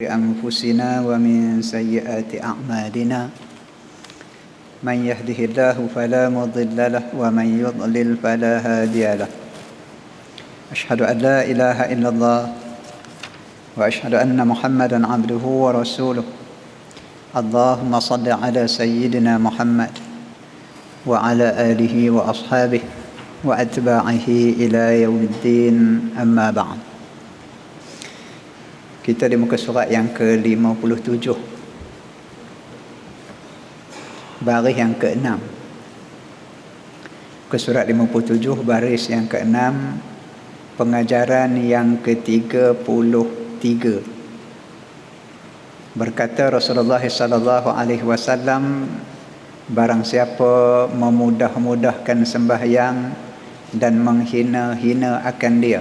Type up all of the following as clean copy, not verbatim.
أنفسنا ومن سيئات أعمالنا من يهده الله فلا مضل له ومن يضلل فلا هادي له أشهد أن لا إله إلا الله وأشهد أن محمدا عبده ورسوله اللهم صل على سيدنا محمد وعلى آله وأصحابه وأتباعه إلى يوم الدين أما بعد. Kita di muka surat yang ke-57, baris yang ke-6. Muka surat 57, baris yang ke-6, pengajaran yang ke-33. Berkata Rasulullah sallallahu alaihi wasallam, barang siapa memudah-mudahkan sembahyang dan menghina-hina akan dia,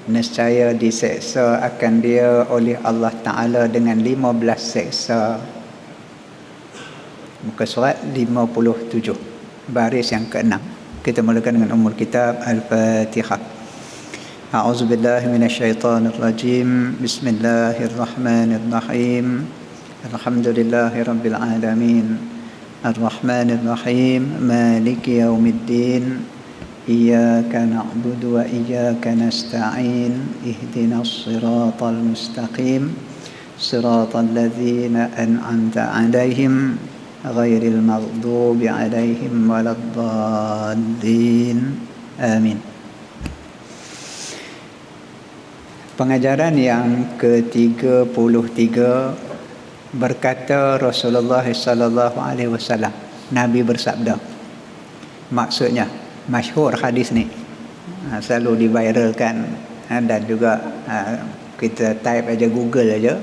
nescaya diseksa akan dia oleh Allah Ta'ala dengan 15 seksa. Muka surat 57, baris yang ke-6. Kita mulakan dengan umul kitab Al-Fatihah. A'udzubillahi minasyaitonirrajim. Bismillahirrahmanirrahim. Alhamdulillahi rabbil alamin. Ar-Rahmanirrahim. Maliki yaumiddin. إياك نعبد وإياك نستعين اهدنا الصراط المستقيم صراط الذين أنعمت عليهم غير المغضوب عليهم ولا الضالين آمين. Pengajaran yang ke-33, berkata Rasulullah sallallahu alaihi wasallam, Nabi bersabda, maksudnya masyhur hadis ni, selalu diviralkan, dan juga kita type aja Google aja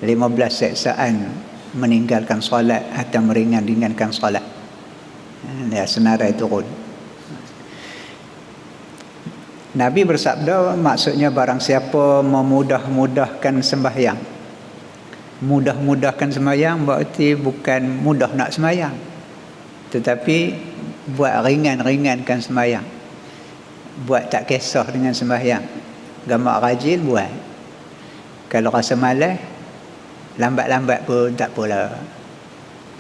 15 seksaan meninggalkan solat atau meringan-ringankan solat. Ya, senarai turun. Nabi bersabda, maksudnya barang siapa memudah-mudahkan sembahyang. Mudah-mudahkan sembahyang berarti bukan mudah nak sembahyang, tetapi buat ringan-ringankan sembahyang, buat tak kisah dengan sembahyang. Gamak rajin buat, kalau rasa malas lambat-lambat pun tak apalah.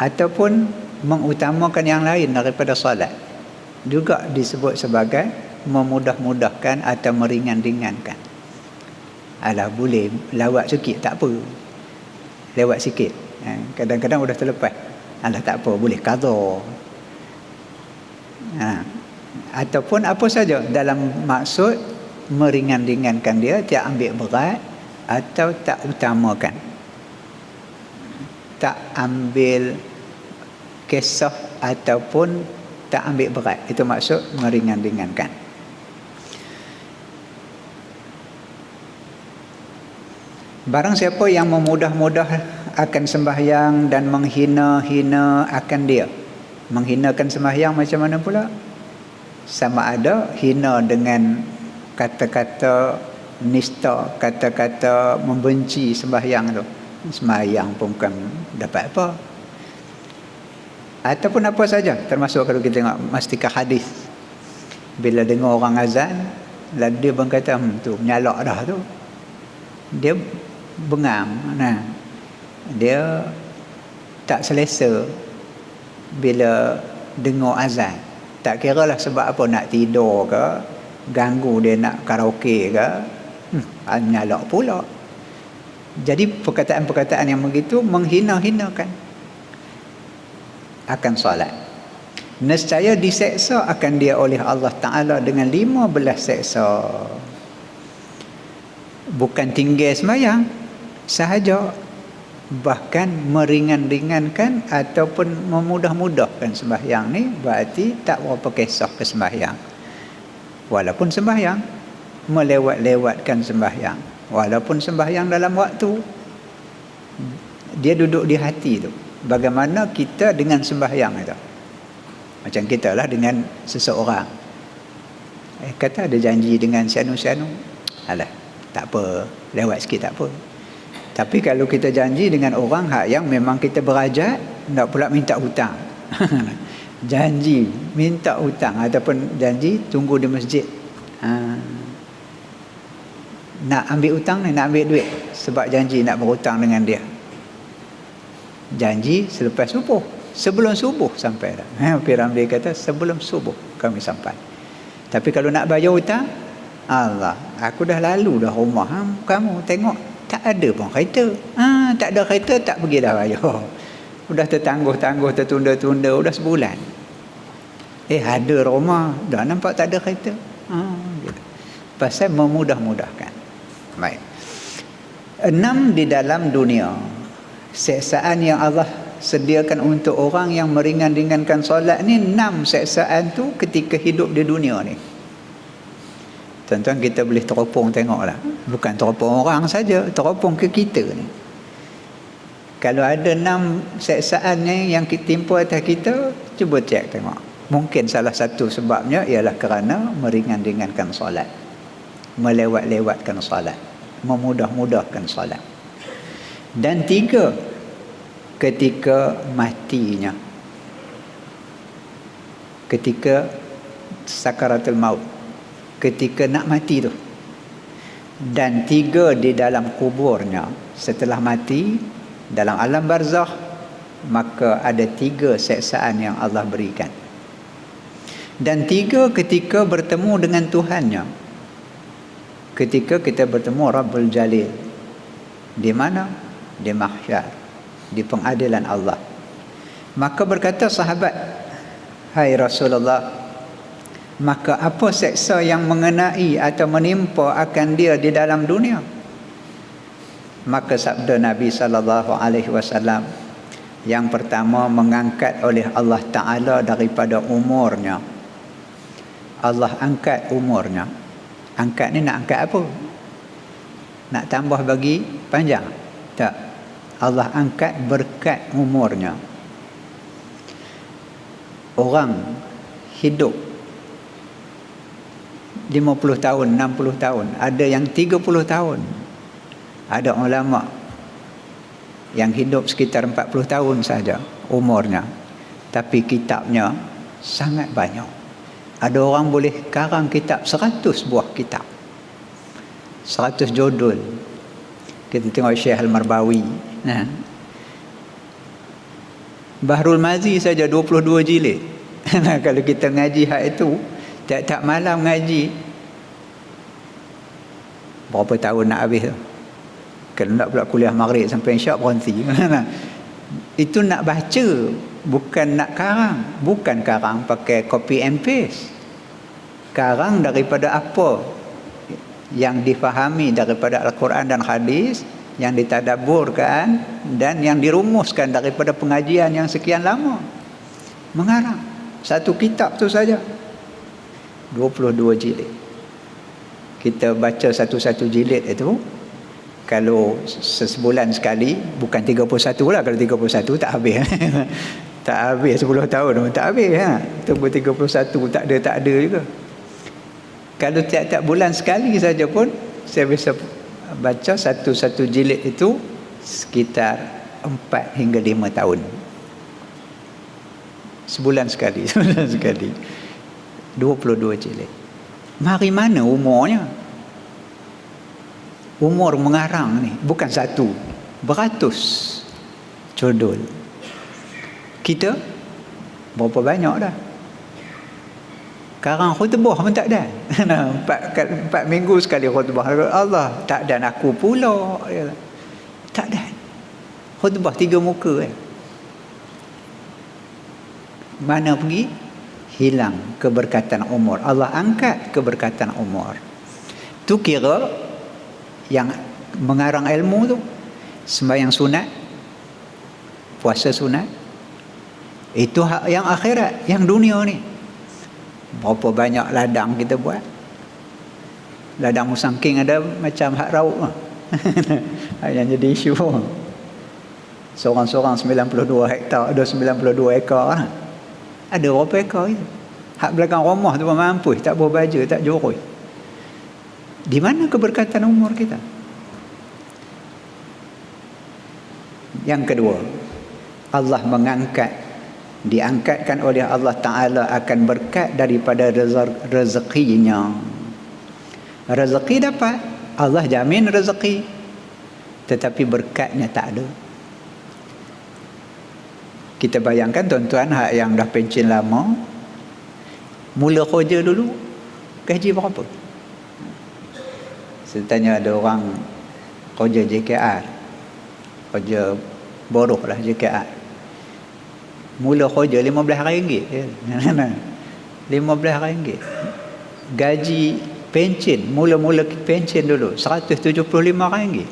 Ataupun mengutamakan yang lain daripada solat, juga disebut sebagai memudah-mudahkan atau meringan-ringankan. Alah, boleh lawat sikit tak apa, lewat sikit, kadang-kadang sudah terlepas, alah tak apa, boleh qada. Ataupun apa saja dalam maksud meringan-ringankan dia, tak ambil berat atau tak utamakan, tak ambil kisah ataupun tak ambil berat, itu maksud meringan-ringankan. Barang siapa yang memudah-mudah akan sembahyang dan menghina-hina akan dia. Menghinakan sembahyang macam mana pula? Sama ada hina dengan kata-kata nista, kata-kata membenci sembahyang tu, sembahyang pun bukan dapat apa. Ataupun apa saja, termasuk kalau kita tengok mastikah hadis, bila dengar orang azan lalu dia berkata, tu menyalak dah tu, dia bengang, dia tak selesa bila dengar azan. Tak kira lah sebab apa, nak tidur ke, ganggu dia nak karaoke ke, nyalak pula. Jadi perkataan-perkataan yang begitu menghina-hinakan akan solat, nescaya diseksa akan dia oleh Allah Ta'ala dengan 15 seksa. Bukan tinggal sembahyang sahaja, bahkan meringan-ringankan ataupun memudah-mudahkan sembahyang ni berarti tak berapa kisah ke sembahyang. Walaupun sembahyang, melewat-lewatkan sembahyang, walaupun sembahyang dalam waktu, dia duduk di hati tu. Bagaimana kita dengan sembahyang itu, macam kita lah dengan seseorang, kata ada janji dengan sianu-sianu, alah tak apa, lewat sikit tak apa. Tapi kalau kita janji dengan orang yang memang kita berajat, nak pula minta hutang. Janji minta hutang ataupun janji tunggu di masjid, nak ambil hutang ni, nak ambil duit, sebab janji nak berhutang dengan dia. Janji selepas subuh, sebelum subuh sampai dah. Piramli kata sebelum subuh kami sampai. Tapi kalau nak bayar hutang, Allah, aku dah lalu dah rumah. Kamu tengok tak ada pun kereta. Tak ada kereta tak pergi dah bayar. Udah tertangguh-tangguh, tertunda-tunda, udah sebulan. Ada rumah, dah nampak tak ada kereta. Gitu. Pasal memudah-mudahkan. Baik. 6 di dalam dunia. Seksaan yang Allah sediakan untuk orang yang meringan-ringankan solat ni, 6 seksaan tu ketika hidup di dunia ni. Tuan-tuan, kita boleh teropong tengoklah. Bukan teropong orang saja, teropong ke kita ni. Kalau ada 6 seksaan ni yang timpa atas kita, cuba cek tengok. Mungkin salah satu sebabnya ialah kerana meringan-ringankan solat, melewat-lewatkan solat, memudah-mudahkan solat. Dan 3, ketika matinya, ketika sakaratul maut, ketika nak mati tu. Dan 3 di dalam kuburnya, setelah mati dalam alam barzakh, maka ada 3 seksaan yang Allah berikan. Dan 3 ketika bertemu dengan Tuhannya, ketika kita bertemu Rabbul Jalil. Di mana? Di mahsyar, di pengadilan Allah. Maka berkata sahabat, hai Rasulullah, maka apa seksa yang mengenai atau menimpa akan dia di dalam dunia? Maka sabda Nabi SAW, yang pertama, mengangkat oleh Allah Ta'ala daripada umurnya. Allah angkat umurnya. Angkat ni nak angkat apa? Nak tambah bagi panjang? Tak. Allah angkat berkat umurnya. Orang hidup 50 tahun, 60 tahun, ada yang 30 tahun. Ada ulama yang hidup sekitar 40 tahun saja umurnya, tapi kitabnya sangat banyak. Ada orang boleh karang kitab 100 buah kitab, 100 judul. Kita tengok Syekh Al-Marbawi, Bahrul Mazi saja 22 jilid. Kalau kita ngaji hak itu, tiap-tiap malam ngaji, berapa tahun nak habis tu? Kalau nak pula kuliah maghrib sampai isyak berhenti. Itu nak baca, bukan nak karang. Bukan karang pakai copy and paste. Karang daripada apa yang difahami daripada Al-Quran dan hadis, yang ditadaburkan dan yang dirumuskan daripada pengajian yang sekian lama. Mengarang satu kitab tu saja 22 jilid. Kita baca satu-satu jilid itu, kalau sebulan sekali, bukan 31 lah. Kalau 31 tak habis. Tak habis 10 tahun tak habis. Tunggu 31 tak ada juga. Kalau tiap-tiap bulan sekali saja pun, saya bisa baca satu-satu jilid itu sekitar 4 hingga 5 tahun. Sebulan sekali. 22 jilid. Mari mana umurnya? Umur mengarang ni bukan satu, beratus judul. Kita berapa banyak dah? Karang khutbah pun tak ada. 4 minggu sekali khutbah. Allah, tak dan aku pula. Tak ada. Khutbah 3 muka. Mana pergi? Hilang keberkatan umur. Allah angkat keberkatan umur. Tu kira yang mengarang ilmu tu, sembahyang sunat, puasa sunat, itu yang akhirat, yang dunia ni. Berapa banyak ladang kita buat. Ladang musangking ada macam hak rauk yang jadi isu. Seorang-seorang 92 hektar, ada 92 ekar. Ada berapa ekar itu? Hak belakang rumah tu mampu, tak bawa baju, tak joroi. Di mana keberkatan umur kita? Yang kedua, Allah diangkatkan oleh Allah Ta'ala akan berkat daripada rezekinya. Rezeki dapat, Allah jamin rezeki. tetapi berkatnya tak ada. Kita bayangkan tuan-tuan yang dah pencen lama, mula kerja dulu, gaji berapa? Saya tanya ada orang kerja JKR, kerja buruh lah JKR, mula kerja RM15 RM15. Gaji pencen, mula-mula pencen dulu RM175.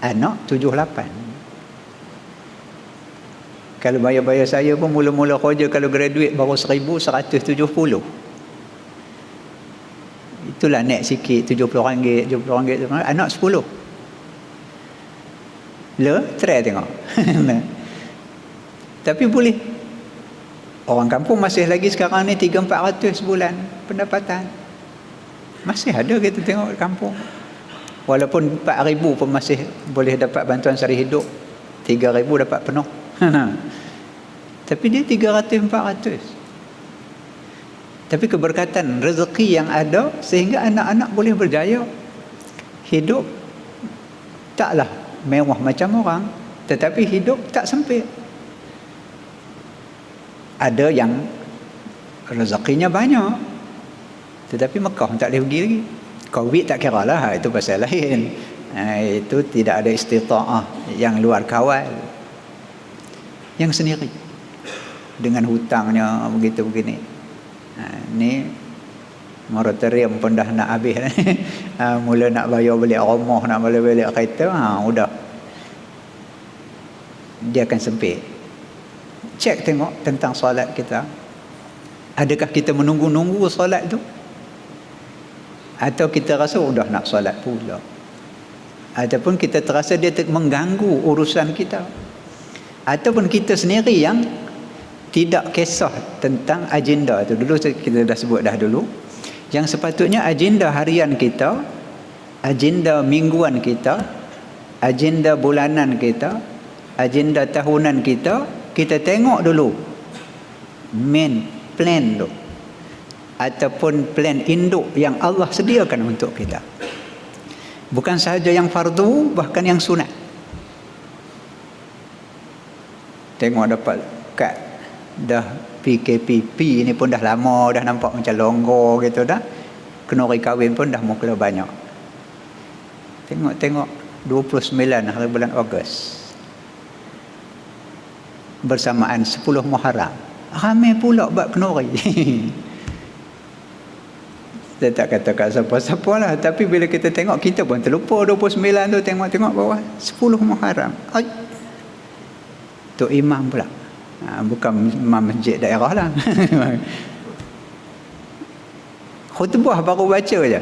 Anak 78. Kalau bayar-bayar saya pun mula-mula kerja kalau graduate baru 1,170. Itulah naik sikit, RM70, RM70, anak 10. Try tengok. Tapi boleh. Orang kampung masih lagi sekarang ni 300-400 sebulan pendapatan. Masih ada kita tengok kampung. Walaupun 4,000 pun masih boleh dapat bantuan sara hidup. 3,000 dapat penuh. Tapi dia 300-400. Tapi keberkatan rezeki yang ada sehingga anak-anak boleh berjaya. Hidup taklah mewah macam orang, tetapi hidup tak sempit. Ada yang rezekinya banyak, tetapi Mekah tak boleh pergi lagi. Covid tak kira lah, itu pasal lain. Itu tidak ada istita'ah yang luar kawal. Yang sendiri dengan hutangnya begitu begini. Ni moratorium pun dah nak habis. Mula nak bayar balik rumah, nak bayar balik kereta, udah. Dia akan sempit. Cek tengok tentang solat kita. Adakah kita menunggu-nunggu solat tu? Atau kita rasa dah nak solat pula? Ataupun kita terasa dia mengganggu urusan kita? Ataupun kita sendiri yang tidak kisah tentang agenda tu. Dulu kita dah sebut dah dulu. Yang sepatutnya agenda harian kita, agenda mingguan kita, agenda bulanan kita, agenda tahunan kita tengok dulu main plan tu ataupun plan induk yang Allah sediakan untuk kita. Bukan sahaja yang fardu, bahkan yang sunat. Tengok dapat kad dah PKPP ni pun dah lama, dah nampak macam longgar gitu dah. Kenuri kahwin pun dah mula banyak. Tengok 29 hari bulan Ogos bersamaan 10 Muharram. Ramai pula buat kenuri. Saya tak katakan siapa-siapa lah, tapi bila kita tengok, kita pun terlupa 29 tu, tengok bawah 10 Muharram. Tu imam pula. Bukan imam masjid daerah lah. Khutbah baru baca je.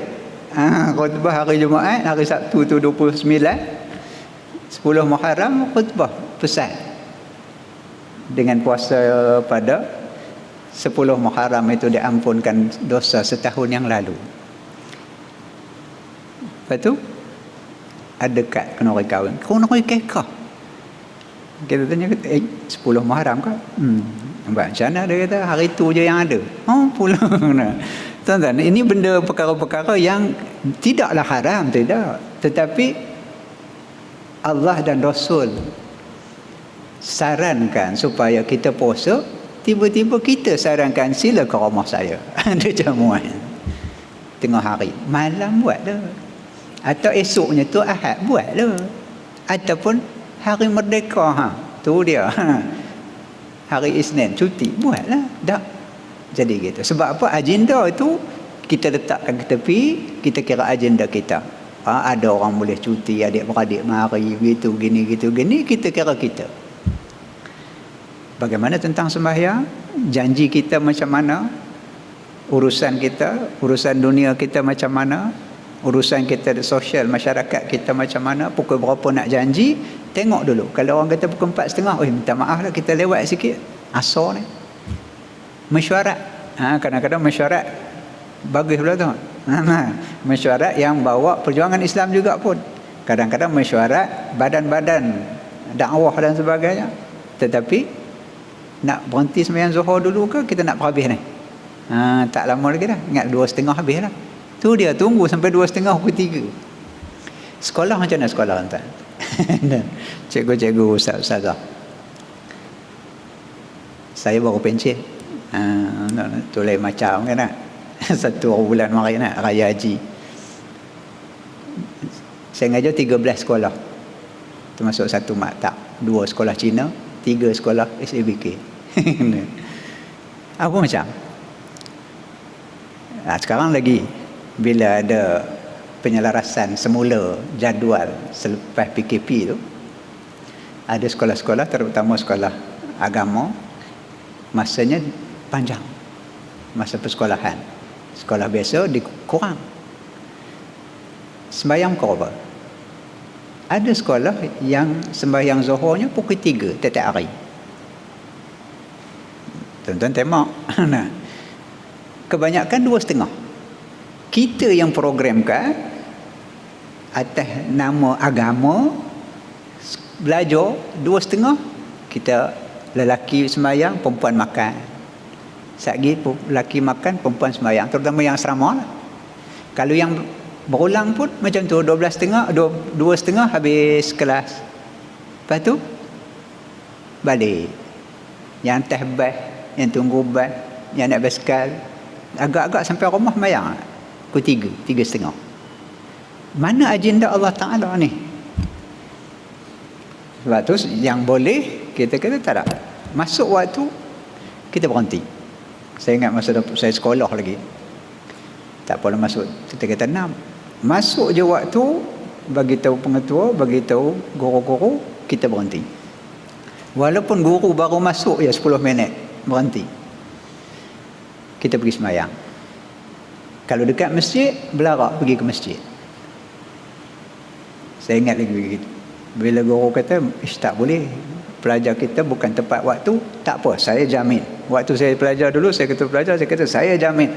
Khutbah hari Jumaat, hari Sabtu tu 29, 10 Muharram, khutbah pesan. Dengan puasa pada 10 Muharram itu diampunkan dosa setahun yang lalu. Lepas tu ada kad kenuri kahwin. Kenuri kekah. Kita tanya, 10 Muharram ke? Macam mana dia kata, hari tu je yang ada. Pula. Tuan-tuan, ini benda perkara-perkara yang tidaklah haram, tidak. Tetapi Allah dan Rasul sarankan supaya kita puasa, tiba-tiba kita sarankan sila ke rumah saya. Ada jamuan. Tengah hari. Malam buatlah. Atau esoknya tu Ahad buatlah. Ataupun hari merdeka. Tu dia. Hari Isnin cuti. Buatlah. Tak. Jadi gitu. Sebab apa? Agenda itu kita letakkan ke tepi, kita kira agenda kita. Ada orang boleh cuti, adik-beradik mari, gitu, gini, kita kira kita. Bagaimana tentang sembahyang? Janji kita macam mana? Urusan kita, urusan dunia kita macam mana? Urusan kita di sosial, masyarakat kita macam mana? Pukul berapa nak janji? Tengok dulu. Kalau orang kata pukul 4.30, minta maaf lah, kita lewat sikit. Asar ni. Mesyuarat. Kadang-kadang mesyuarat bagus pula tu. Mesyuarat yang bawa perjuangan Islam juga pun. Kadang-kadang mesyuarat badan-badan dakwah dan sebagainya. Tetapi nak berhenti sembahyang Zuhur dulu ke kita nak habis ni? Tak lama lagi dah. Ingat 2.30 habis lah. Tu dia tunggu sampai 2.30 pukul 3. Sekolah macam mana sekolah tuan? Cikgu-cikgu, ustaz-ustazah. Saya baru pencen. Tulis macam kan nak. 1 bulan mari nak raya haji. Saya ngajar 13 sekolah. Termasuk 1 maktab, 2 sekolah Cina, 3 sekolah SABK. Apa macam? Sekarang lagi bila ada penyelarasan semula jadual selepas PKP tu, ada sekolah-sekolah terutama sekolah agama masanya panjang, masa persekolahan. Sekolah biasa dikurang. Sembahyang pukul apa? Ada sekolah yang sembahyang zuhurnya pukul 3 tiap-tiap hari. Tuan-tuan tengok. Nah, kebanyakan 2.30. Kita yang programkan atas nama agama belajar 2.30. Kita lelaki sembahyang, perempuan makan. Satgi lelaki makan, perempuan sembahyang. Terutama yang asrama lah. Kalau yang berulang pun macam tu, 12.30, 2.30 habis kelas. Lepas tu balik. Yang atas bas, yang tunggu bas, yang nak basikal, agak-agak sampai rumah sembahyang pukul 3, 3.30. Mana agenda Allah Ta'ala ni? Sebab tu yang boleh kita kata tak ada. Masuk waktu kita berhenti. Saya ingat masa saya sekolah lagi, tak apalah masuk, kita kata 6. Masuk je waktu, bagi tahu pengetua, bagi tahu guru-guru, kita berhenti. Walaupun guru baru masuk ya 10 minit, berhenti. Kita pergi sembahyang. Kalau dekat masjid, belarak pergi ke masjid. Saya ingat lagi begitu. Bila guru kata, tak boleh, pelajar kita bukan tepat waktu, tak apa, saya jamin. Waktu saya pelajar dulu, saya kata pelajar, saya kata saya jamin.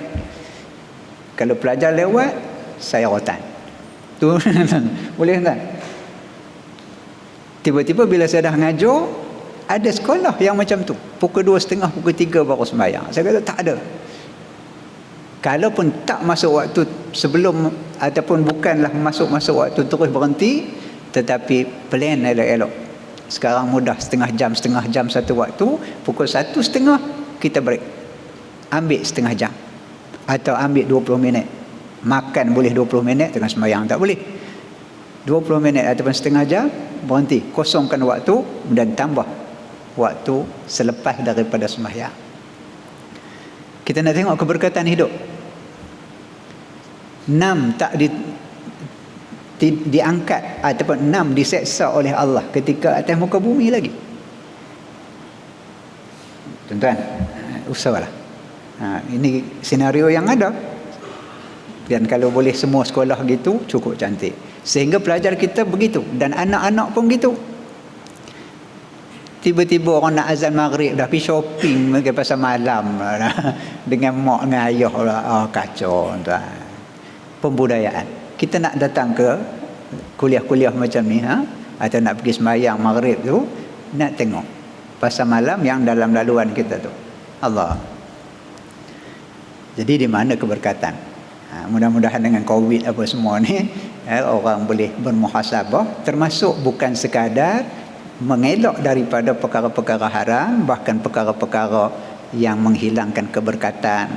Kalau pelajar lewat, saya rotan. Tu boleh tak? Tiba-tiba bila saya dah ngajar, ada sekolah yang macam tu. Pukul 2.30, pukul 3 baru sembahyang. Saya kata tak ada. Kalaupun tak masuk waktu sebelum ataupun bukanlah masuk waktu terus berhenti, tetapi plan elok-elok. Sekarang mudah, setengah jam satu waktu, pukul 1.30 kita break. Ambil setengah jam. Atau ambil 20 minit. Makan boleh 20 minit, tengah sembahyang tak boleh. 20 minit ataupun setengah jam, berhenti. Kosongkan waktu dan tambah waktu selepas daripada sembahyang. Kita nak tengok keberkatan hidup. 6 tak diangkat ataupun 6 diseksa oleh Allah ketika atas muka bumi lagi. Tuan-tuan, usahlah. Ini senario yang ada. Dan kalau boleh semua sekolah gitu, cukup cantik. Sehingga pelajar kita begitu. Dan anak-anak pun begitu. Tiba-tiba orang nak azan maghrib, dah pergi shopping ke pasar malam dengan mak dengan ayah lah. Kacau, tuan. Pembudayaan. Kita nak datang ke kuliah-kuliah macam ni, atau nak pergi sembahyang maghrib tu, nak tengok pasar malam yang dalam laluan kita tu. Allah. Jadi di mana keberkatan? Mudah-mudahan dengan COVID apa semua ni, orang boleh bermuhasabah, termasuk bukan sekadar mengelak daripada perkara-perkara haram, bahkan perkara-perkara yang menghilangkan keberkatan,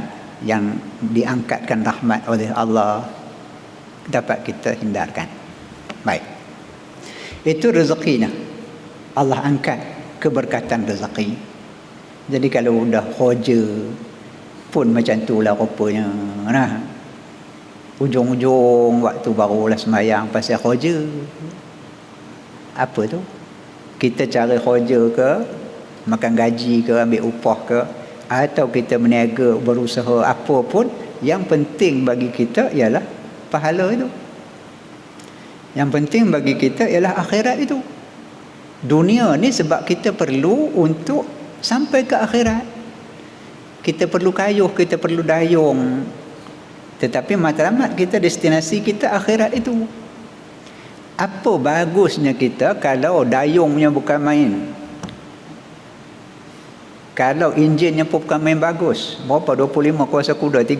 yang diangkatkan rahmat oleh Allah, dapat kita hindarkan. Baik. Itu rezekinya. Allah angkat keberkatan rezeki. Jadi kalau dah hoja pun macam itulah rupanya. Nah, ujung-ujung waktu barulah sembahyang pasal hoja. Apa tu? Kita cari hoja ke, makan gaji ke, ambil upah ke, atau kita berniaga, berusaha apa pun, yang penting bagi kita ialah pahala itu. Yang penting bagi kita ialah akhirat itu. Dunia ni sebab kita perlu untuk sampai ke akhirat. Kita perlu kayuh, kita perlu dayung. Tetapi matlamat kita, destinasi kita akhirat itu. Apa bagusnya kita kalau dayungnya bukan main? Kalau enjinnya pun bukan main bagus. Berapa? 25 kuasa kuda, 30.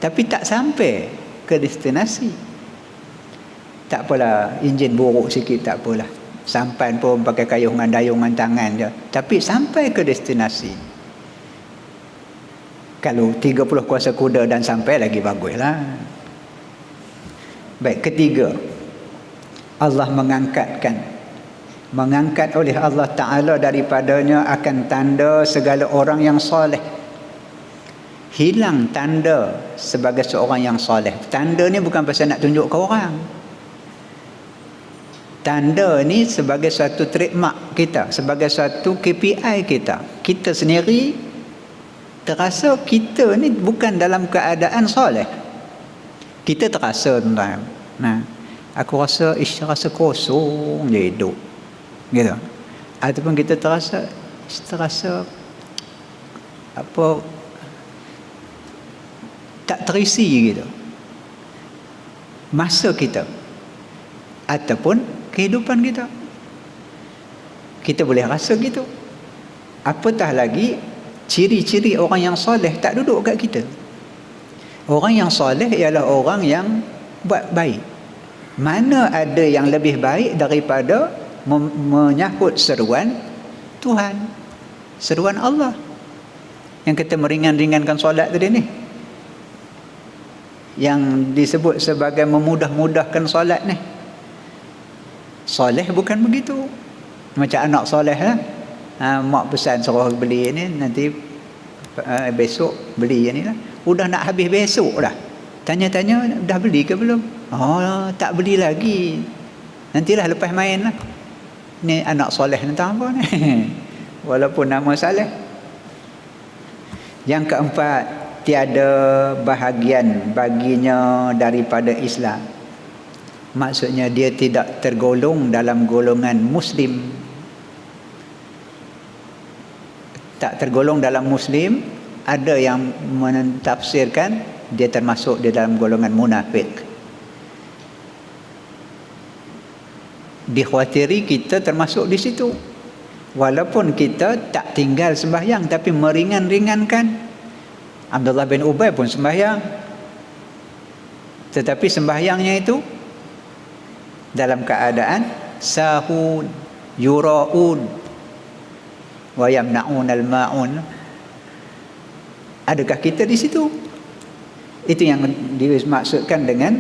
Tapi tak sampai ke destinasi. Tak apalah, enjin buruk sikit tak apalah. Sampai pun pakai kayungan dayungan tangan je. Tapi sampai ke destinasi. Kalau 30 kuasa kuda dan sampai lagi baguslah. Baik, ketiga. Allah mengangkat oleh Allah Ta'ala daripadanya akan tanda segala orang yang soleh. Hilang tanda sebagai seorang yang soleh. Tanda ni bukan pasal nak tunjuk ke orang. Tanda ni sebagai satu trademark kita, sebagai satu KPI kita. Kita sendiri terasa kita ni bukan dalam keadaan soleh. Kita terasa tuan-tuan. Nah, aku rasa kosong je hidup. Gitu. Ataupun kita terasa apa, tak terisi gitu. Masa kita ataupun kehidupan kita. Kita boleh rasa gitu. Apatah lagi ciri-ciri orang yang soleh tak duduk kat kita. Orang yang soleh ialah orang yang buat baik. Mana ada yang lebih baik daripada menyahut seruan Tuhan, seruan Allah. Yang kita meringan-ringankan solat tadi ni, yang disebut sebagai memudah-mudahkan solat ni. Soleh bukan begitu. Macam anak soleh lah. Mak pesan suruh beli ni, nanti besok beli ni lah. Udah nak habis besok dah. Tanya-tanya, dah beli ke belum? Oh, tak beli lagi. Nantilah lepas main lah. Ni anak soleh tentang apa ni? Walaupun nama Saleh. Yang keempat, tiada bahagian baginya daripada Islam. Maksudnya dia tidak tergolong dalam golongan Muslim. Tak tergolong dalam Muslim. Ada yang mentafsirkan dia termasuk di dalam golongan munafik. Dikhawatiri kita termasuk di situ. Walaupun kita tak tinggal sembahyang, tapi meringan-ringankan. Abdullah bin Ubay pun sembahyang, tetapi sembahyangnya itu dalam keadaan sahun, yura'un wa yamna'un al-ma'un. Adakah kita di situ? Itu yang dimaksudkan dengan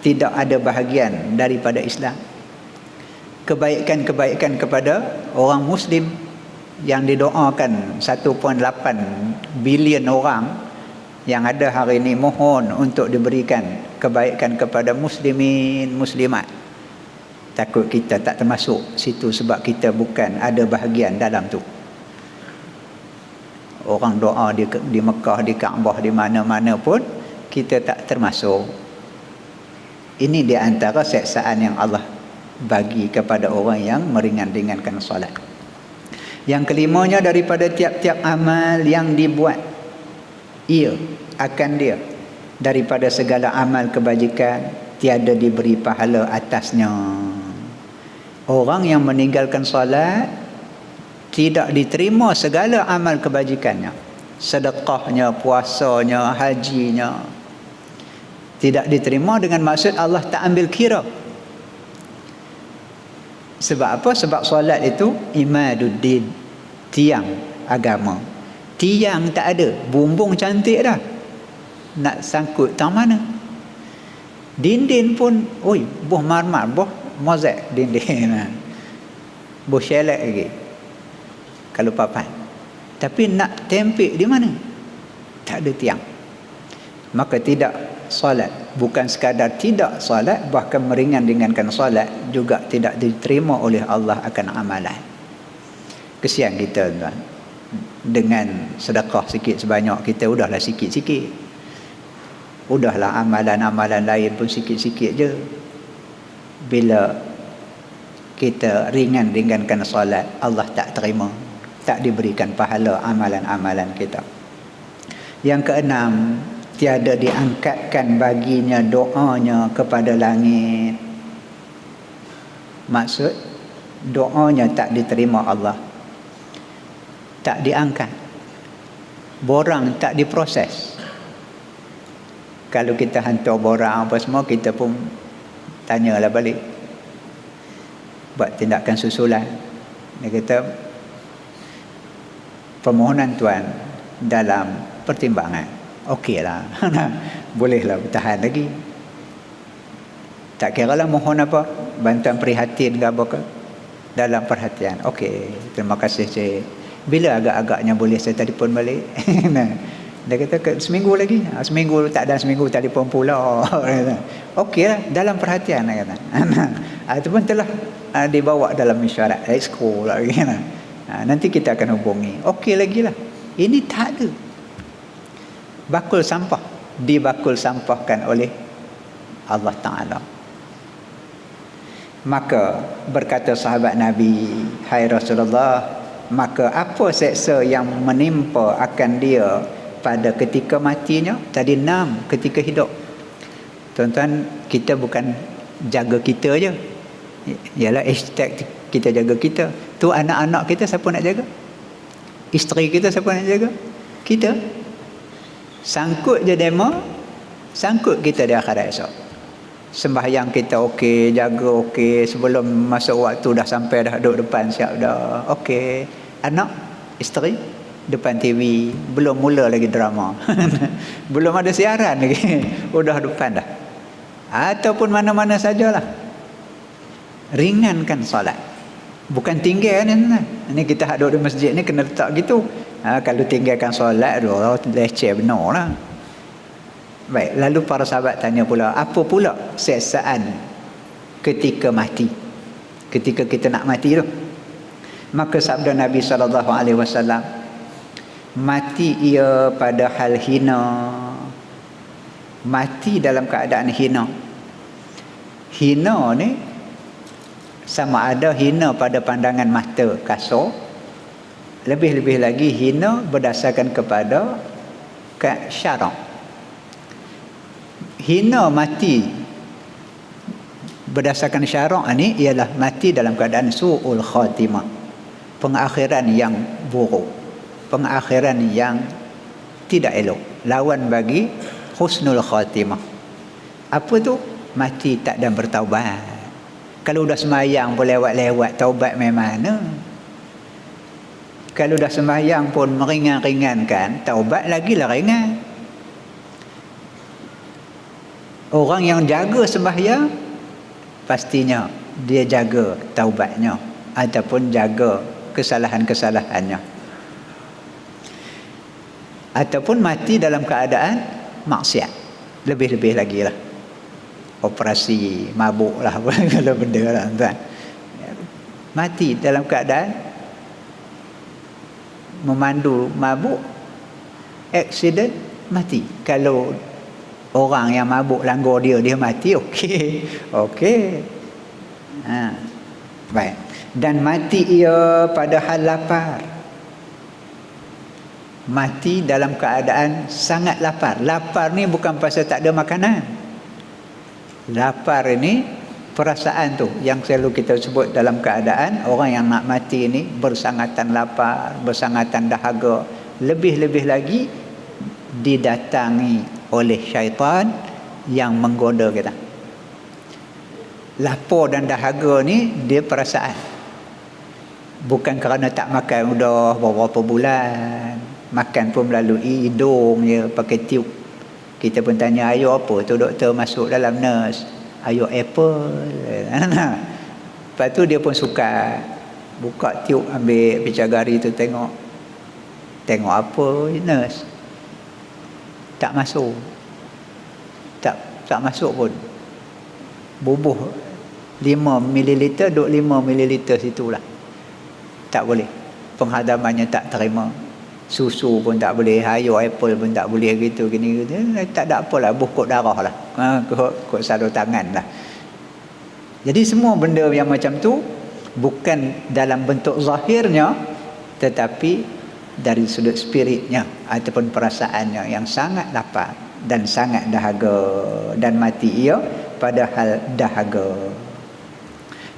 tidak ada bahagian daripada Islam. Kebaikan-kebaikan kepada orang Muslim yang didoakan 1.8 bilion orang yang ada hari ini, mohon untuk diberikan kebaikan kepada muslimin, muslimat. Takut kita tak termasuk situ sebab kita bukan ada bahagian dalam tu. Orang doa di Mekah, di Kaabah, di mana-mana pun kita tak termasuk. Ini di antara siksaan yang Allah bagi kepada orang yang meringan-ringankan solat. Yang kelimanya, daripada tiap-tiap amal yang dibuat, ia akan dia daripada segala amal kebajikan tiada diberi pahala atasnya. Orang yang meninggalkan solat tidak diterima segala amal kebajikannya, sedekahnya, puasanya, hajinya, tidak diterima. Dengan maksud Allah tak ambil kira. Sebab apa? Sebab solat itu imaduddin, tiang agama. Tiang tak ada, bumbung cantik dah, nak sangkut tang mana? Dinding pun, oi, boh marmar, boh mozaik dinding. Boh syelek lagi kalau papan. Tapi nak tempik di mana? Tak ada tiang. Maka tidak solat. Bukan sekadar tidak solat, bahkan meringan-ringankan solat juga tidak diterima oleh Allah akan amalan. Kesian kita tuan. Dengan sedekah sikit sebanyak kita, udahlah sikit-sikit. Udahlah amalan-amalan lain pun sikit-sikit je. Bila kita ringan-ringankan solat, Allah tak terima, tak diberikan pahala amalan-amalan kita. Yang keenam, tiada diangkatkan baginya doanya kepada langit. Maksud, doanya tak diterima Allah, tak diangkat. Borang tak diproses. Kalau kita hantar borang apa semua, kita pun Tanyalah balik, buat tindakan susulan. Dia kata, permohonan tuan dalam pertimbangan. Okeylah. Bolehlah bertahan lagi. Tak kira lah mohon apa, bantuan prihatin ke apa ke, dalam perhatian. Okey, terima kasih cik. Bila agak-agaknya boleh saya telefon balik? Dia kata seminggu lagi. Seminggu tak ada, seminggu telefon pula. Okey lah, dalam perhatian. Dia kata. Itu pun telah dibawa dalam mesyuarat exco lagi. Nanti kita akan hubungi. Okey lagi lah. Ini tak ada. Bakul sampah dibakul sampahkan oleh Allah Ta'ala. Maka berkata sahabat Nabi, hai Rasulullah, maka apa seksa yang menimpa akan dia pada ketika matinya? Tadi 6 ketika hidup. Tuan-tuan, kita bukan jaga kita je. Ialah hashtag kita jaga kita. Tu anak-anak kita siapa nak jaga? Isteri kita siapa nak jaga? Kita. Sangkut je demo, sangkut kita di akhirat esok. Sembahyang kita okey, jaga okey, sebelum masuk waktu dah sampai dah duduk depan siap dah. Okey. Anak, isteri depan TV, belum mula lagi drama. Belum ada siaran lagi. Udah depan dah. Ataupun mana-mana sajalah. Ringankan solat. Bukan tinggal ni. Ini kita duduk di masjid ni kena letak gitu. Kalau tinggalkan solat, leceh benar lah. Baik, lalu para sahabat tanya pula, apa pula siksaan ketika mati? Ketika kita nak mati tu. Maka sabda Nabi SAW, mati ia pada hal hina. Mati dalam keadaan hina. Hina ni sama ada hina pada pandangan mata kasar, lebih-lebih lagi hina berdasarkan kepada syarak. Hina mati berdasarkan syarak ni ialah mati dalam keadaan su'ul khatimah, pengakhiran yang buruk, pengakhiran yang tidak elok, lawan bagi husnul khatimah. Apa tu? Mati tak dan bertaubat. Kalau dah sembahyang pun lewat-lewat, taubat memang mana? Kalau dah sembahyang pun meringan-ringankan, taubat lagilah ringan. Orang yang jaga sembahyang, pastinya dia jaga taubatnya ataupun jaga kesalahan-kesalahannya. Ataupun mati dalam keadaan maksiat. Lebih-lebih lagi lah. Operasi mabuk lah. Kalau benda lah. Tuan. Mati dalam keadaan memandu mabuk, accident, mati. Kalau orang yang mabuk langgar dia mati, okey. Okey. Baik. Dan mati ia pada hal lapar. Mati dalam keadaan sangat lapar. Lapar ni bukan pasal tak ada makanan. Lapar ini perasaan tu yang selalu kita sebut dalam keadaan orang yang nak mati ni bersangatan lapar, bersangatan dahaga. Lebih-lebih lagi didatangi oleh syaitan yang menggoda kita. Lapar dan dahaga ni dia perasaan. Bukan kerana tak makan udah beberapa bulan. Makan pun melalui hidung je, pakai tiup. Kita pun tanya, ayo apa tu doktor masuk dalam nurse? Ayo apple. Lepas tu dia pun suka buka tiup, ambil picagari tu tengok. Tengok apa nurse? Tak masuk. Tak masuk pun. Bubuh 5 ml, duk 5 ml situlah. Tak boleh. Penghadamannya tak terima. Susu pun tak boleh, ayo apple pun tak boleh gitu gini gitu. Tak ada apalah, buh darah lah. Kok salur tangan lah. Jadi semua benda yang macam tu bukan dalam bentuk zahirnya, tetapi dari sudut spiritnya ataupun perasaannya yang sangat lapar dan sangat dahaga, dan mati ia pada hal dahaga.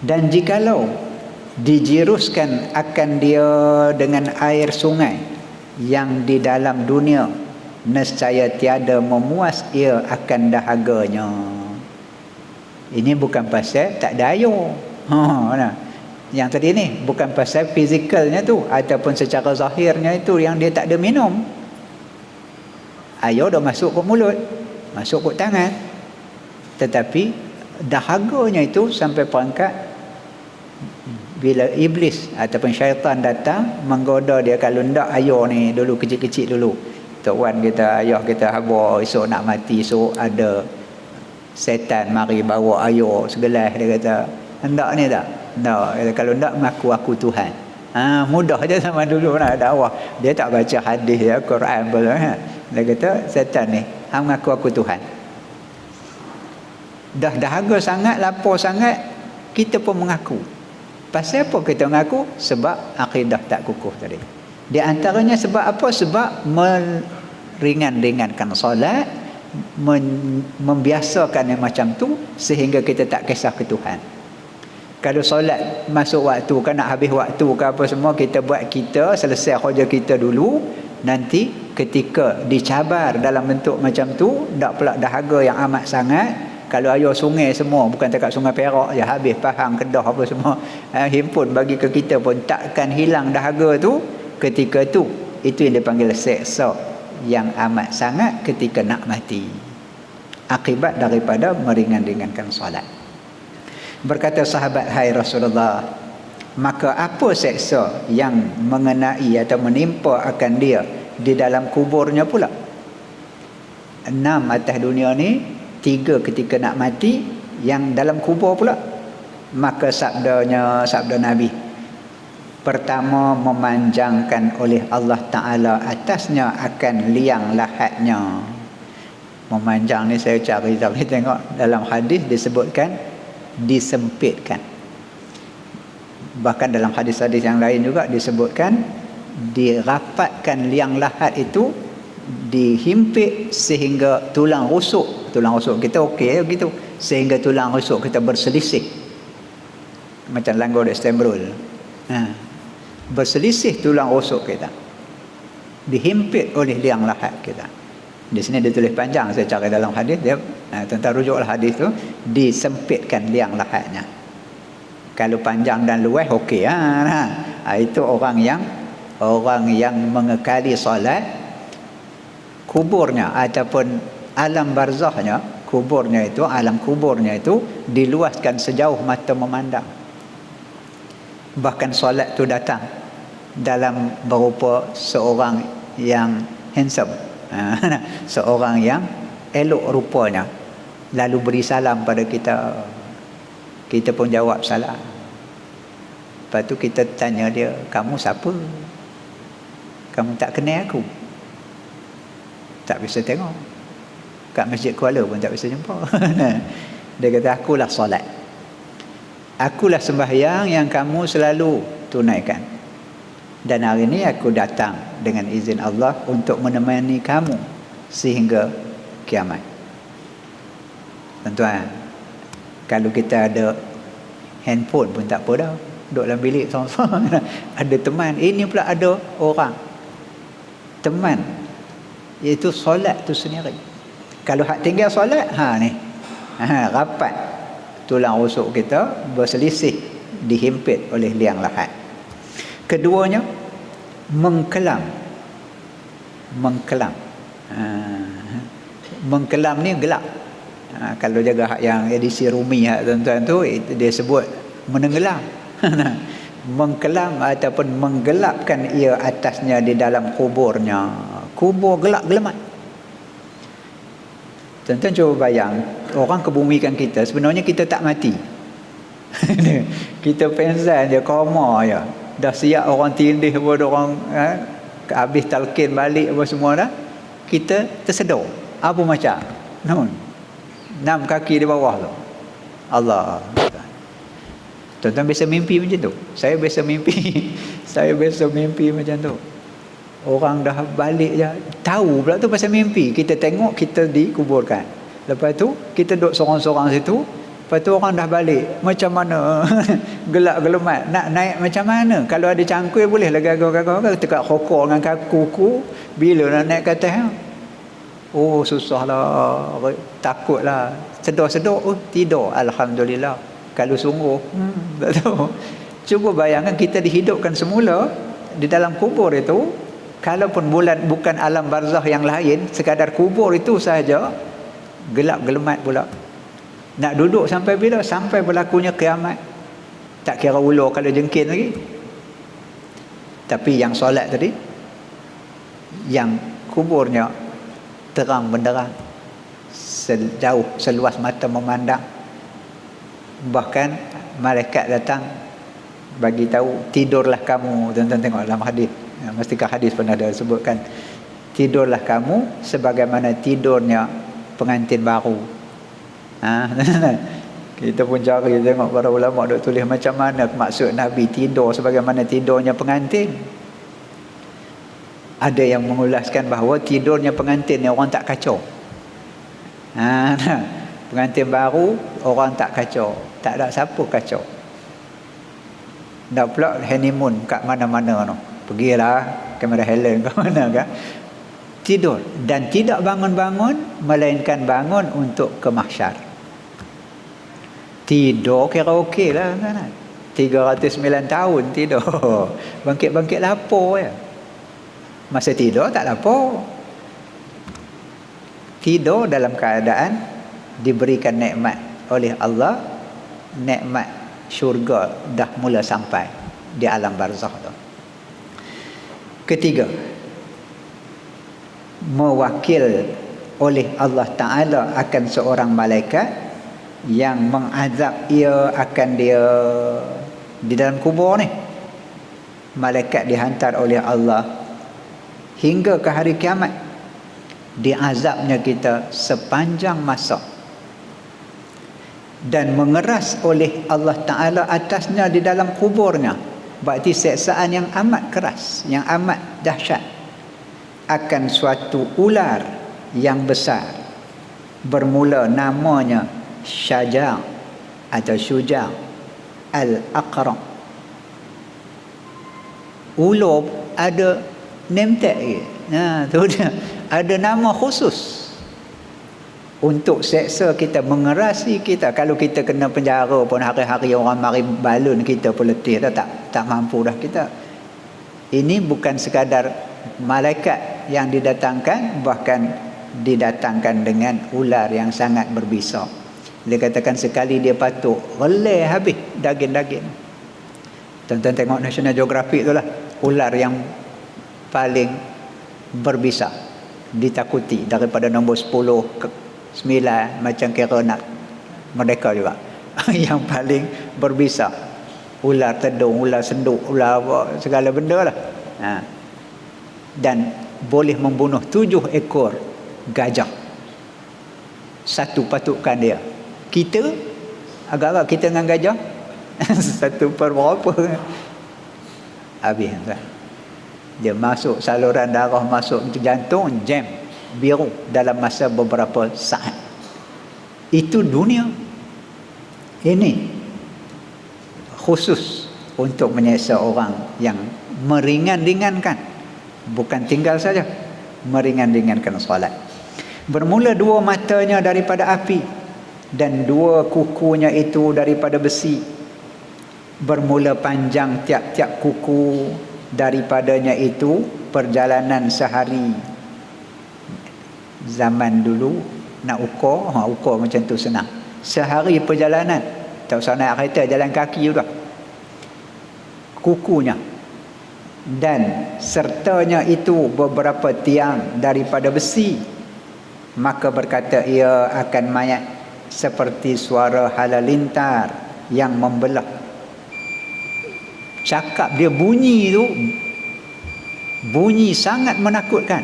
Dan jikalau dijiruskan akan dia dengan air sungai yang di dalam dunia, nescaya tiada memuas ia akan dahaganya. Ini bukan pasal tak ada air. Nah. Yang tadi ni bukan pasal fizikalnya tu ataupun secara zahirnya itu yang dia tak ada minum. Air dah masuk ke mulut, masuk ke tangan. Tetapi dahaganya itu sampai perangkat bila iblis ataupun syaitan datang menggoda dia, kalau ndak air ni dulu kecil-kecil dulu. Tok Wan kita, ayah kita haba esok nak mati, esok ada setan mari bawa air segelas, dia kata hendak ni tak? Hendak. Kalau hendak mengaku aku Tuhan. Mudah je zaman dulu nak dakwah. Dia tak baca hadis ya, Quran pun kan. Dia kata setan ni hang mengaku aku Tuhan. Dah dahaga sangat, lapar sangat, kita pun mengaku. Pasal apa kita mengaku? Sebab akidah tak kukuh tadi. Di antaranya sebab apa? Sebab meringan-ringankan solat, membiasakan yang macam tu sehingga kita tak kisah ke Tuhan. Kalau solat masuk waktu kan, nak habis waktu ke apa semua, kita buat kita selesai kerja kita dulu. Nanti ketika dicabar dalam bentuk macam tu, tak pula dahaga yang amat sangat. Kalau air sungai semua, bukan dekat Sungai Perak je, habis Pahang, Kedah apa semua, himpun bagi ke kita pun takkan hilang dahaga tu. Ketika tu, itu yang dipanggil seksa yang amat sangat ketika nak mati, akibat daripada meringan-ringankan solat. Berkata sahabat, hai Rasulullah, maka apa seksa yang mengenai atau menimpa akan dia di dalam kuburnya pula? 6 atas dunia ni, 3 ketika nak mati, yang dalam kubur pula. Maka sabda Nabi, pertama, memanjangkan oleh Allah Ta'ala atasnya akan liang lahatnya. Memanjang ni saya cari tengok dalam hadis disebutkan disempitkan. Bahkan dalam hadis-hadis yang lain juga disebutkan dirapatkan liang lahat itu, dihimpit sehingga tulang rusuk kita okey begitu, sehingga tulang rusuk kita berselisih macam langgar Istanbul. Berselisih tulang rusuk kita, dihimpit oleh liang lahat kita. Di sini dia tulis panjang, saya cari dalam hadis dia, tentang rujuklah hadis tu, disempitkan liang lahatnya. Kalau panjang dan luas okey. Itu orang yang mengekali solat, kuburnya ataupun alam barzahnya, alam kuburnya itu diluaskan sejauh mata memandang. Bahkan solat tu datang dalam berupa seorang yang handsome, seorang yang elok rupanya, lalu beri salam pada kita. Kita pun jawab salam. Lepas tu kita tanya dia, kamu siapa? Kamu tak kenal aku? Tak bisa tengok. Kat Masjid Kuala pun tak bisa jumpa. Dia kata, akulah solat, akulah sembahyang yang kamu selalu tunaikan. Dan hari ini aku datang dengan izin Allah untuk menemani kamu sehingga kiamat. Tuan-tuan, kalau kita ada handphone pun tak apa dah, duduk dalam bilik seorang-seorang. Ada teman, ini pula ada orang teman, iaitu solat tu sendiri. Kalau hak tinggal solat, rapat tulang rusuk kita berselisih, dihimpit oleh liang lahat. Keduanya, mengkelam. Mengkelam ni gelap. Kalau jaga hak yang edisi Rumi tuan-tuan tu, dia sebut menenggelam. Mengkelam ataupun menggelapkan ia atasnya di dalam kuburnya. Kubur gelap gelamat. Tuan-tuan cuba bayang, orang kebumikan kita, sebenarnya kita tak mati. Kita pensan je, koma je. Dah siap orang tindih pun, orang habis talqin balik apa semua dah, kita tersedar. Apa macam? 6 kaki di bawah tu. Allah. Tuan-tuan biasa mimpi macam tu? Saya biasa mimpi macam tu. Orang dah balik je, tahu pula tu pasal mimpi. Kita tengok kita dikuburkan. Lepas tu kita duduk sorang-sorang situ. Lepas tu orang dah balik. Macam mana? Gelap gelemat. Nak naik macam mana? Kalau ada cangkul boleh lah gagau-gagau. Tekak kokor dengan kuku. Bila nak naik ke atas? Oh susahlah, takutlah, sedar-sedar, oh tidur, alhamdulillah. Kalau sungguh tak tahu. Cuba bayangkan kita dihidupkan semula di dalam kubur itu, kalaupun bukan alam barzah yang lain, sekadar kubur itu sahaja gelap gelemat pula. Nak duduk sampai bila? Sampai berlakunya kiamat. Tak kira ular kalau jengkin lagi. Tapi yang solat tadi, yang kuburnya terang benderang, sejauh seluas mata memandang. Bahkan malaikat datang bagi tahu, tidurlah kamu. Tuan-tuan tengok dalam hadis, mestikah hadis pernah ada sebutkan, tidurlah kamu sebagaimana tidurnya pengantin baru. Kita pun cari tengok para ulama duk tulis macam mana maksud Nabi tidur sebagaimana tidurnya pengantin. Ada yang mengulaskan bahawa tidurnya pengantin ni orang tak kacau. Pengantin baru orang tak kacau, tak ada siapa kacau. Nak pula honeymoon kat mana-mana tu, pergilah Cameron Highland ke mana kan, tidur dan tidak bangun-bangun, melainkan bangun untuk ke mahsyar. Tidur kira okey lah kan, 309 tahun tidur, bangkit-bangkit lapar ya. Masa tidur tak lapar, tidur dalam keadaan diberikan nikmat oleh Allah, nikmat syurga dah mula sampai di alam barzakh tu. Ketiga, mewakil oleh Allah Ta'ala akan seorang malaikat yang mengazab ia akan dia di dalam kubur ni. Malaikat dihantar oleh Allah hingga ke hari kiamat, diazabnya kita sepanjang masa dan mengeras oleh Allah Ta'ala atasnya di dalam kuburnya. Berarti seksaan yang amat keras, yang amat dahsyat akan suatu ular yang besar, bermula namanya Syaja' atau Syuja' al-Aqra'. Ular ada name tag ke? Tu dia. Ada nama khusus untuk seksa kita, mengerasi kita. Kalau kita kena penjara pun hari-hari orang mari balun kita pun letih dah, tak mampu dah kita. Ini bukan sekadar malaikat yang didatangkan, bahkan didatangkan dengan ular yang sangat berbisa. Dia katakan sekali dia patuk, relai habis daging-daging. Tuan-tuan tengok National Geographic tu lah, ular yang paling berbisa, ditakuti daripada nombor 10 ke 9, macam kira nak merdeka juga. Yang paling berbisa, ular tedung, ular senduk, ular apa, segala benda lah. Dan boleh membunuh 7 ekor gajah. Satu patukan dia. Kita agak-agak kita dengan gajah satu per berapa, habis kan. Dia masuk saluran darah, masuk ke jantung, jam biru dalam masa beberapa saat. Itu dunia ini khusus untuk menyiksa orang yang meringan-ringankan, bukan tinggal saja, meringan-ringankan solat. Bermula 2 matanya daripada api dan 2 kukunya itu daripada besi. Bermula panjang tiap-tiap kuku daripadanya itu perjalanan sehari. Zaman dulu nak ukur macam tu senang. Sehari perjalanan, tak usah naik kereta, jalan kaki juga. Kukunya dan sertanya itu beberapa tiang daripada besi. Maka berkata ia akan mayat seperti suara halalintar yang membelah. Cakap dia bunyi tu, bunyi sangat menakutkan.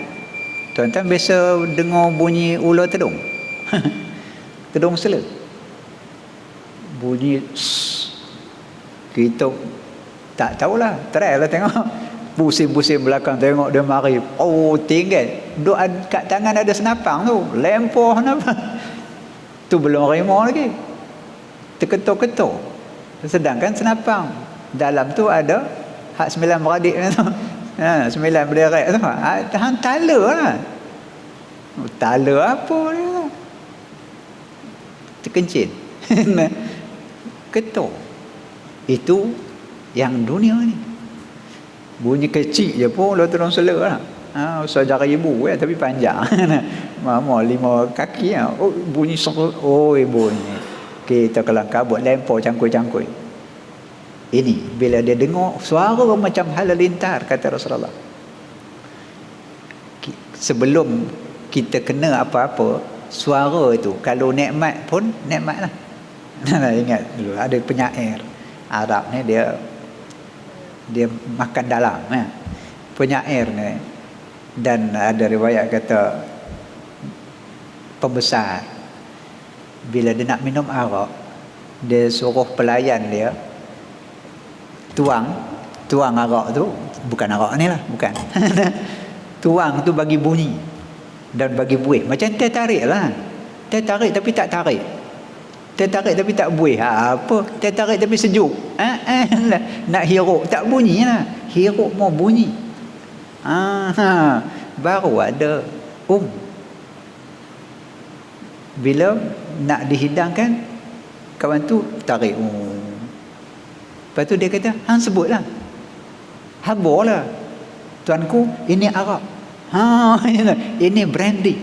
Tuan-tuan biasa dengar bunyi ular tedung tedung sela, bunyi kita tak tahulah, try lah tengok, pusing-pusing belakang tengok dia mari, oh tinggal duk kat tangan ada senapang tu, lempar apa tu, belum rimau lagi, terketuk-ketuk. Sedangkan senapang dalam tu ada hak 9 beradik tu, 9 berderet tu, tahan tala lah. Tala apa dia? Terkencing. Ketuk. Itu yang dunia ni. Bunyi kecil je pun lalu terang selera lah. Usah jari ibu tapi panjang. Mama 5 kaki lah. Oh, bunyi bunyi. Kita kelang kabut lempar cangkui-cangkui. Ini bila dia dengar suara macam halalintar, kata Rasulullah. Sebelum kita kena apa-apa, suara itu kalau nikmat pun nikmat lah. Ingat dulu ada penyair Arab ni, dia makan dalam penyair ni, dan ada riwayat kata pembesar bila dia nak minum arak, dia suruh pelayan dia tuang arak tu, bukan arak ni lah, bukan. Tuang tu bagi bunyi dan bagi buih, macam teh tarik lah, teh tarik tapi tak tarik, teh tarik tapi tak buih. Apa teh tarik tapi sejuk, nak hirup tak bunyi lah, hirup mau bunyi. Baru ada bila nak dihidangkan, kawan tu tarik. Lepas tu dia kata, hang sebutlah, habarlah tuanku, ini arak, ini brandy,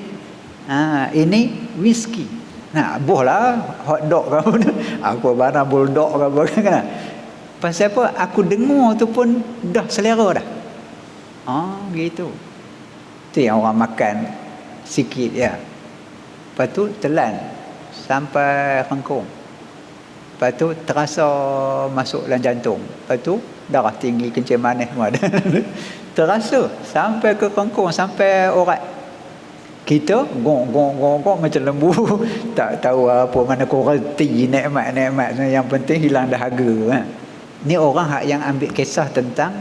ini whisky. Nah, bohlah hotdog ke apa. Aku barang bulldog ke apa kan. Pasal apa? Aku dengar tu pun dah selera dah. Gitu. Tu yang orang makan sikit ya. Lepas tu telan sampai kengkung. Lepas tu terasa masuk dalam jantung. Lepas tu darah tinggi, kencing manis semua ada. Terasa sampai ke kengkung, sampai urat. Kita gong macam lembu. Tak tahu apa, mana kau reti nikmat-nikmat. Yang penting hilang dahaga. Ni orang yang ambil kisah tentang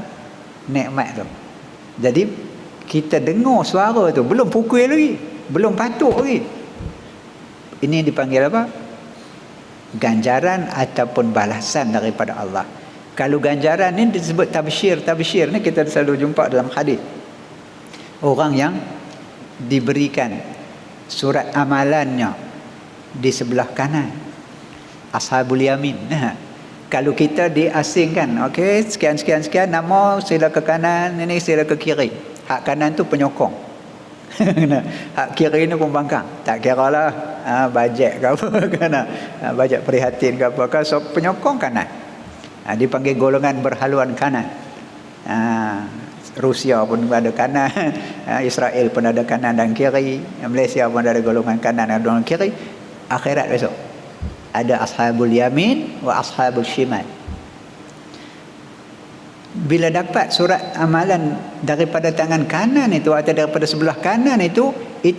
nikmat tu. Jadi kita dengar suara tu, belum pukul lagi, belum patuk lagi. Ini dipanggil apa? Ganjaran ataupun balasan daripada Allah. Kalau ganjaran ni disebut tabsyir. Tabsyir ni kita selalu jumpa dalam hadis. Orang yang diberikan surat amalannya di sebelah kanan, ashabul yamin. Kalau kita diasingkan, okey, sekian nama sila ke kanan, ini sila ke kiri. Hak kanan tu penyokong. Hak kiri ni pembangkang. Tak kira lah bajet ke apa kan, bajet prihatin ke apa kan, so penyokong kanan. Dipanggil golongan berhaluan kanan. Rusia pun ada kanan, Israel pun ada kanan dan kiri, Malaysia pun ada golongan kanan dan golongan kiri. Akhirat besok ada ashabul yamin wa ashabul shimal. Bila dapat surat amalan daripada tangan kanan itu atau daripada sebelah kanan itu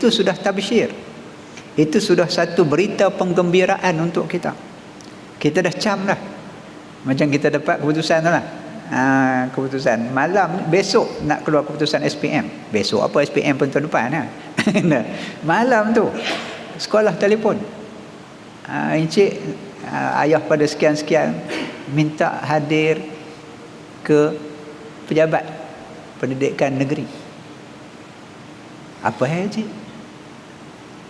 sudah tabsyir. Itu sudah satu berita penggembiraan untuk kita. Kita dah cam dah. Macam kita dapat keputusan tu lah. Keputusan malam besok nak keluar keputusan SPM. Besok apa, SPM pun tahun depan lah. Malam tu sekolah telefon. Encik, ayah pada sekian-sekian minta hadir ke pejabat pendidikan negeri. Apa cik?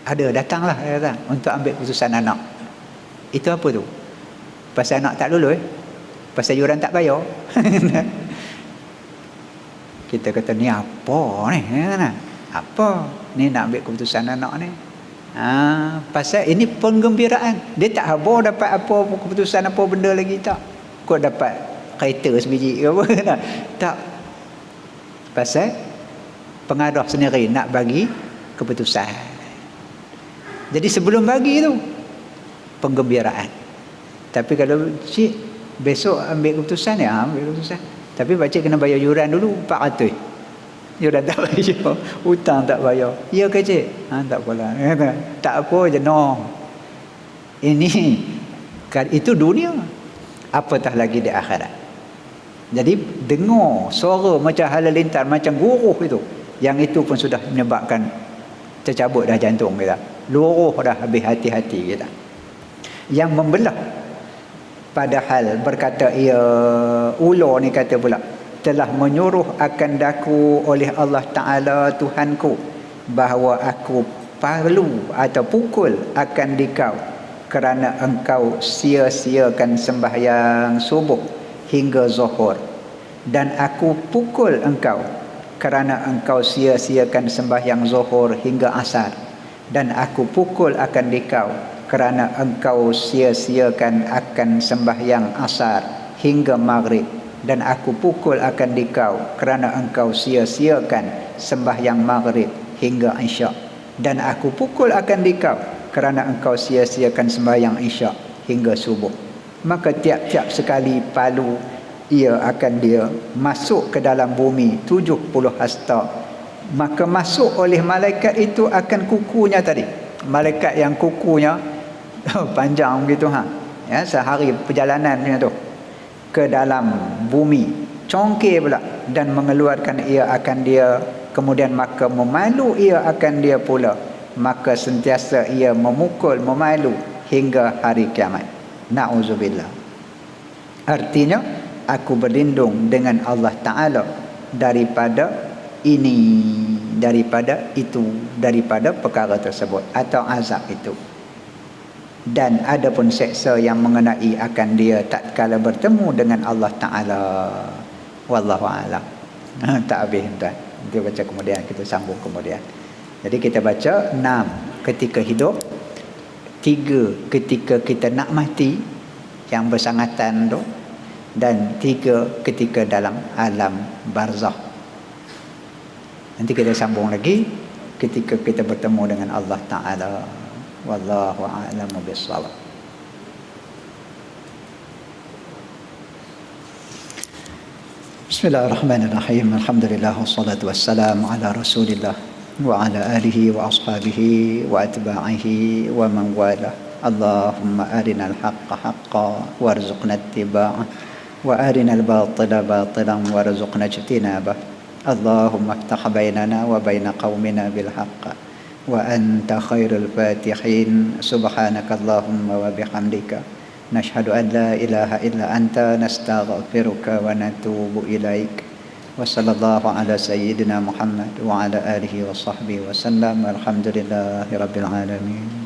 Ada, datanglah datang untuk ambil keputusan anak. Itu apa tu? Pasal anak tak lulus, pasal yuran tak bayar. Kita kata ni apa ni? Apa? Ni nak ambil keputusan anak ni. Pasal ini penggembiraan. Dia tak habar dapat apa keputusan apa benda lagi tak. Kau dapat kereta sebiji ke apa. Tak. Pasal pengarah sendiri nak bagi keputusan. Jadi sebelum bagi tu penggembiraan. Tapi kalau cik besok ambil keputusan ya, ambil keputusan. Tapi pakcik kena bayar yuran dulu 400. Yuran tak bayar, hutang tak bayar. Ya ke cik? Tak apalah. Tak apa je no. Ini itu dunia. Apatah lagi di akhirat. Jadi dengar suara macam halalintar, macam guruh itu. Yang itu pun sudah menyebabkan tercabut dah jantung kita. Luruh dah habis hati-hati kita. Yang membelah, padahal berkata ia ular ni kata pula, telah menyuruh akan daku oleh Allah Ta'ala Tuhanku bahawa aku palu atau pukul akan dikau kerana engkau sia-siakan sembahyang subuh hingga zuhur, dan aku pukul engkau kerana engkau sia-siakan sembahyang zuhur hingga asar, dan aku pukul akan dikau kerana engkau sia-siakan akan sembahyang asar hingga maghrib, dan aku pukul akan dikau kerana engkau sia-siakan sembahyang maghrib hingga isyak, dan aku pukul akan dikau kerana engkau sia-siakan sembahyang isyak hingga subuh. Maka tiap-tiap sekali palu ia akan dia masuk ke dalam bumi 70 hasta, maka masuk oleh malaikat itu akan kukunya tadi. Malaikat yang kukunya panjang begitu ya, sehari perjalanan tu ke dalam bumi, congkir pula, dan mengeluarkan ia akan dia, kemudian maka memalu ia akan dia pula, maka sentiasa ia memukul, memalu hingga hari kiamat. Na'udzubillah. Artinya aku berlindung dengan Allah Ta'ala daripada ini, daripada itu, daripada perkara tersebut atau azab itu. Dan ada pun seksa yang mengenai akan dia tatkala bertemu dengan Allah Ta'ala. Wallahu a'lam. Tak habis tuan. Nanti baca kemudian, kita sambung kemudian. Jadi kita baca 6 ketika hidup, 3 ketika kita nak mati yang bersangatan tu, dan 3 ketika dalam alam barzakh. Nanti kita sambung lagi ketika kita bertemu dengan Allah Ta'ala. Wallahu a'lamu bis-shawab. Bismillahirrahmanirrahim. Alhamdulillah wassalatu wassalamu ala Rasulillah wa ala alihi wa ashabihi wa atba'ihi wa man wala. Allahumma arinal haqqa haqqan warzuqna ittiba'ah wa arinal batila batilan warzuqna ijtinabah. Allahumma iftah bainana wa baina qaumina bil haqq wa anta khairul fatihin. Subhanakallahumma wa bihamdika nashhadu an la ilaha illa anta nastaghfiruka wa natubu ilaik. Wa sallallahu ala sayyidina Muhammad wa ala alihi wa sahbihi wa sallam. Alhamdulillahi rabbil alamin.